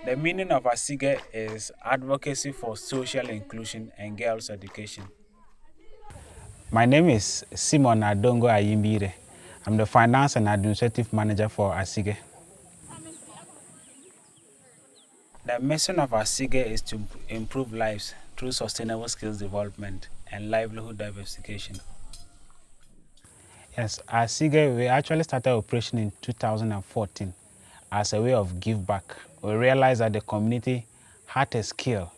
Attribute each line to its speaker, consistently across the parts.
Speaker 1: The meaning of ASIGE is Advocacy for Social Inclusion and Girls' Education. My name is Simon Adongo Ayimbire. I'm the Finance and Administrative Manager for ASIGE. The mission of ASIGE is to improve lives through sustainable skills development and livelihood diversification. Yes, ASIGE, we actually started operation in 2014 as a way of give back. We realized that the community had a skill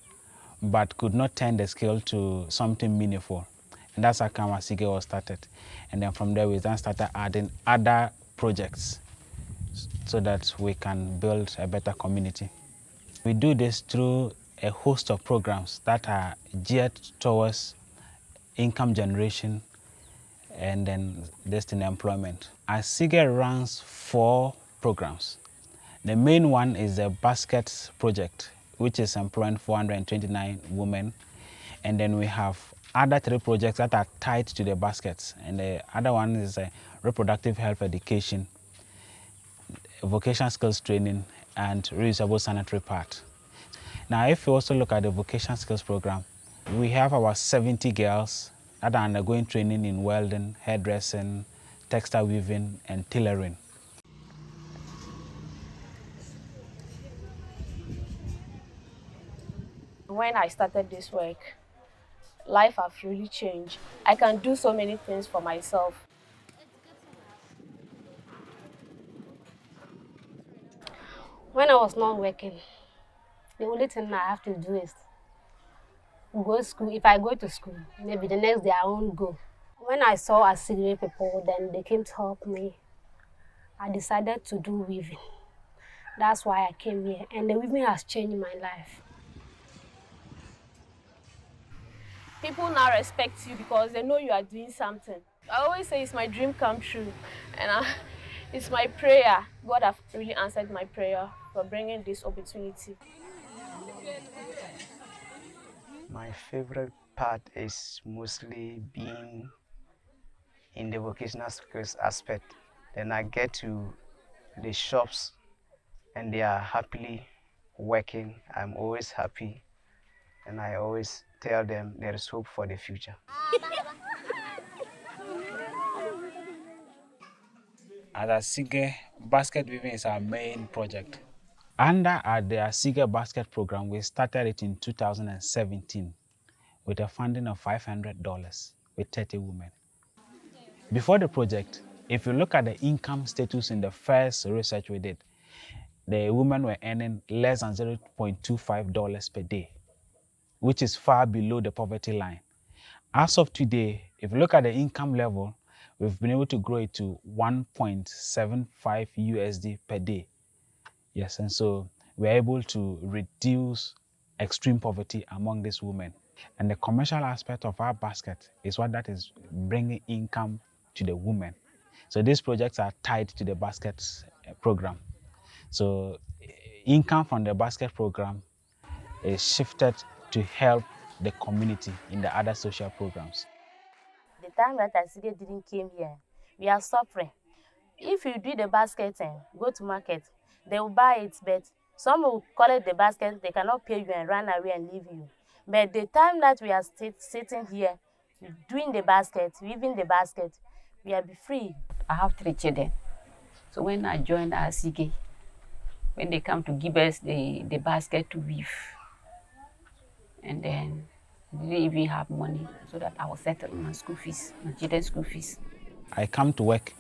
Speaker 1: but could not turn the skill to something meaningful. And that's how ASIGE was started. And then from there we then started adding other projects so that we can build a better community. We do this through a host of programs that are geared towards income generation and then destined employment. ASIGE runs 4 programs. The main one is the Basket Project, which is employing 429 women. And then we have other 3 projects that are tied to the baskets. And the other one is reproductive health education, vocational skills training, and reusable sanitary pads. Now, if you also look at the vocational skills program, we have about 70 girls that are undergoing training in welding, hairdressing, textile weaving, and tailoring.
Speaker 2: When I started this work, life has really changed. I can do so many things for myself. When I was not working, the only thing I have to do is go to school. If I go to school, maybe the next day I won't go. When I saw ASIGE people, then they came to help me. I decided to do weaving. That's why I came here, and the weaving has changed my life. People now respect you because they know you are doing something. I always say it's my dream come true, and it's my prayer. God has really answered my prayer for bringing this opportunity.
Speaker 3: My favorite part is mostly being in the vocational skills aspect. Then I get to the shops and they are happily working. I'm always happy and I always tell them there is hope for the future.
Speaker 1: At ASIGE, basket weaving is our main project. Under the ASIGE basket program, we started it in 2017 with a funding of $500 with 30 women. Before the project, if you look at the income status in the first research we did, the women were earning less than $0.25 per day, which is far below the poverty line. As of today, if you look at the income level, we've been able to grow it to 1.75 USD per day. Yes, and so we're able to reduce extreme poverty among these women. And the commercial aspect of our basket is what that is bringing income to the women. So these projects are tied to the basket program. So income from the basket program is shifted to help the community in the other social programs.
Speaker 4: The time that ASIGE didn't came here, we are suffering. If you do the basket and go to market, they will buy it, but some will collect the basket, they cannot pay you and run away and leave you. But the time that we are sitting here, doing the basket, weaving the basket, we are be free.
Speaker 5: I have 3 children. So when I joined ASIGE, when they come to give us the basket to weave, and then we didn't even have money so that I was settling my school fees, my children's school fees.
Speaker 1: I come to work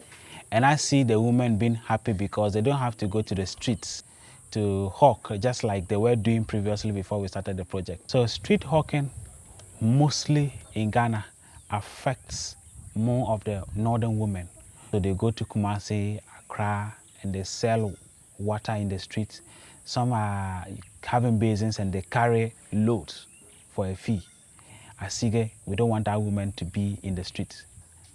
Speaker 1: and I see the women being happy because they don't have to go to the streets to hawk just like they were doing previously before we started the project. So street hawking, mostly in Ghana, affects more of the northern women. So they go to Kumasi, Accra, and they sell water in the streets. Some are having basins and they carry loads for a fee. ASIGE, we don't want our women to be in the streets.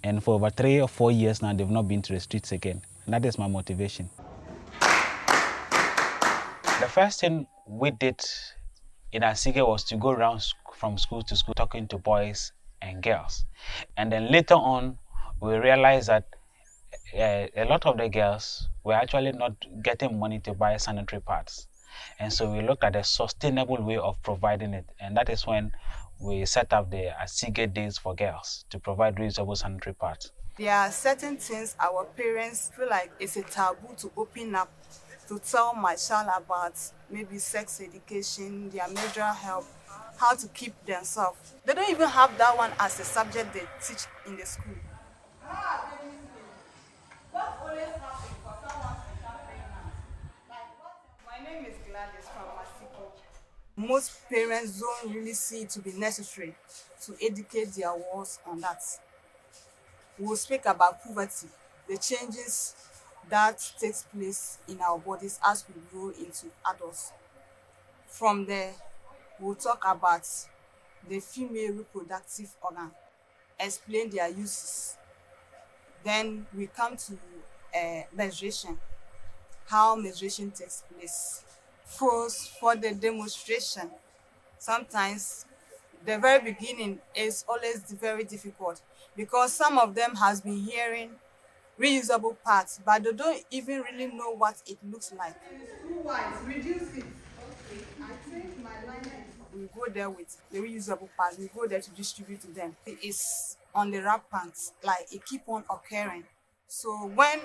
Speaker 1: And for over 3 or 4 years now, they've not been to the streets again. And that is my motivation. The first thing we did in ASIGE was to go around from school to school talking to boys and girls. And then later on, we realized that a lot of the girls were actually not getting money to buy sanitary pads. And so we looked at a sustainable way of providing it. And that is when we set up the ASIGE Days for Girls to provide reusable sanitary pads.
Speaker 6: There are certain things our parents feel like it's a taboo to open up, to tell my child about maybe sex education, their menstrual health, how to keep themselves. They don't even have that one as a subject they teach in the school. My name is Gladys from Masiko. Most parents don't really see it to be necessary to educate their wards on that. We'll speak about poverty, the changes that takes place in our bodies as we grow into adults. From there, we'll talk about the female reproductive organ, explain their uses. Then we come to menstruation, how menstruation takes place. For the demonstration, sometimes the very beginning is always very difficult because some of them has been hearing reusable parts, but they don't even really know what it looks like. Reduce it. I think my line we go there with the reusable parts. We go there to distribute to them. It is on the wrap pants, like it keep on occurring. So when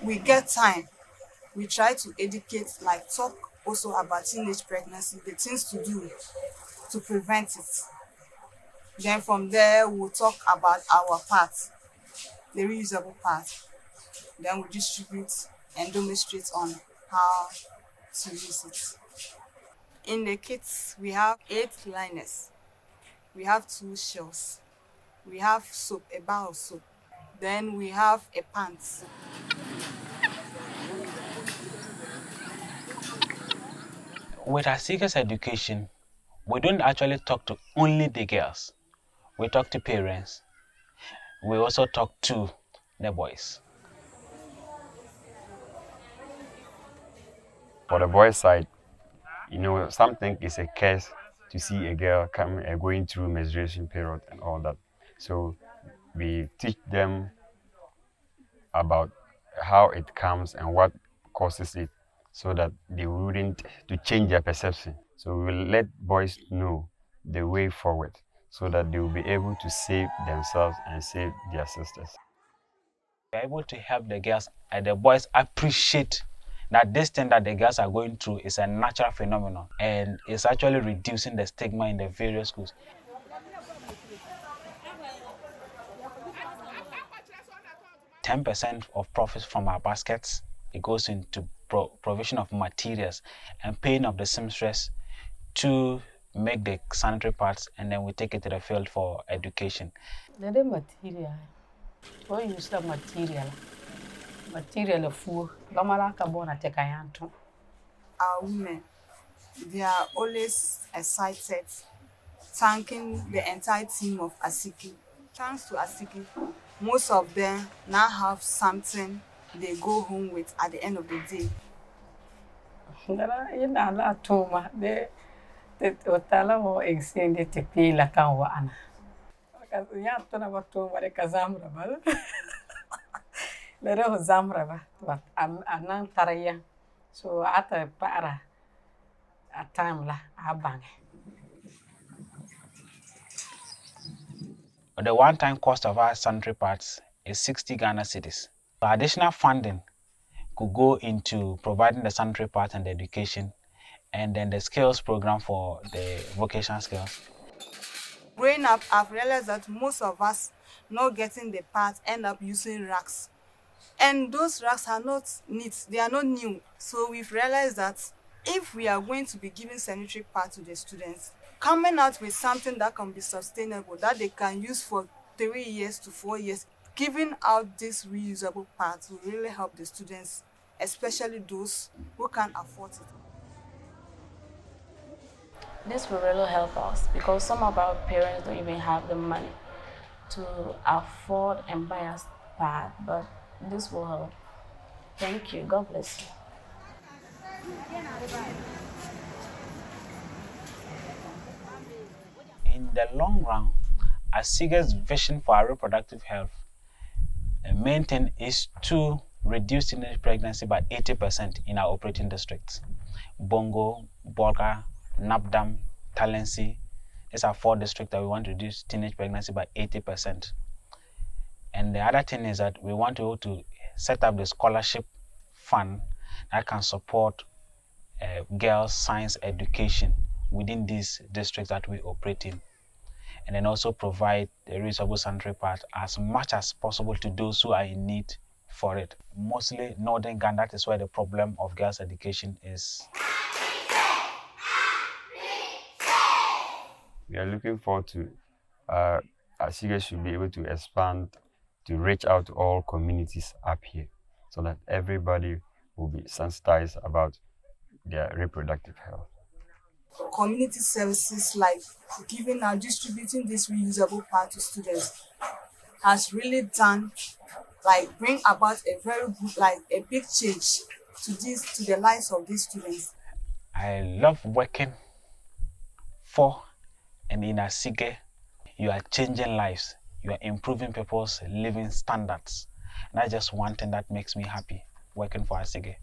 Speaker 6: we get time, we try to educate, like talk also about teenage pregnancy, the things to do to prevent it. Then from there, we'll talk about our parts, the reusable parts. Then we distribute and demonstrate on how to use it. In the kits, we have 8 liners. We have 2 shells. We have soap, a bar of soap. Then we have a pants.
Speaker 1: With ASIGE's education, we don't actually talk to only the girls. We talk to parents. We also talk to the boys.
Speaker 7: For the boys' side, something is a curse to see a girl going through menstruation period and all that. So we teach them about how it comes and what causes it, so that they wouldn't to change their perception. So we will let boys know the way forward, so that they will be able to save themselves and save their sisters.
Speaker 1: We're able to help the girls and the boys appreciate that this thing that the girls are going through is a natural phenomenon and it's actually reducing the stigma in the various schools. %10 of profits from our baskets, it goes into provision of materials and paying of the seamstress to make the sanitary pads, and then we take it to the field for education.
Speaker 5: The material, we use the material of food.
Speaker 6: Our women, they are always excited, thanking the entire team of ASIGE. Thanks to ASIGE, most of them now have something they go home with at the end of the day.
Speaker 5: So at a para a time la abang.
Speaker 1: The one-time cost of our sanitary pads is 60 Ghana cedis. So additional funding could go into providing the sanitary pads and the education, and then the skills program for the vocational skills.
Speaker 6: Growing up, I've realized that most of us not getting the pads end up using racks. And those racks are not neat, they are not new. So we've realized that if we are going to be giving sanitary pads to the students, coming out with something that can be sustainable, that they can use for 3 years to 4 years, giving out these reusable pads will really help the students, especially those who can't afford it.
Speaker 4: This will really help us because some of our parents don't even have the money to afford and buy us pad, but this will help. Thank you. God bless you.
Speaker 1: In the long run, ASIGE's vision for our reproductive health, the main thing is to reduce teenage pregnancy by 80% in our operating districts. Bongo, Bolga, Napdam, Talensi. These are 4 districts that we want to reduce teenage pregnancy by 80%. And the other thing is that we want to set up the scholarship fund that can support girls' science education within these districts that we operate in, and then also provide the reusable sanitary pads as much as possible to those who are in need for it. Mostly northern Ghana, that is where the problem of girls' education is.
Speaker 7: We are looking forward to ASIGE should be able to expand to reach out to all communities up here so that everybody will be sensitized about their reproductive health.
Speaker 6: Community services like giving and distributing this reusable pad to students has really done, like, bring about a very good, like a big change to the lives of these students.
Speaker 1: I love working for and in ASIGE. You are changing lives. You are improving people's living standards. And that's just one thing that makes me happy working for ASIGE.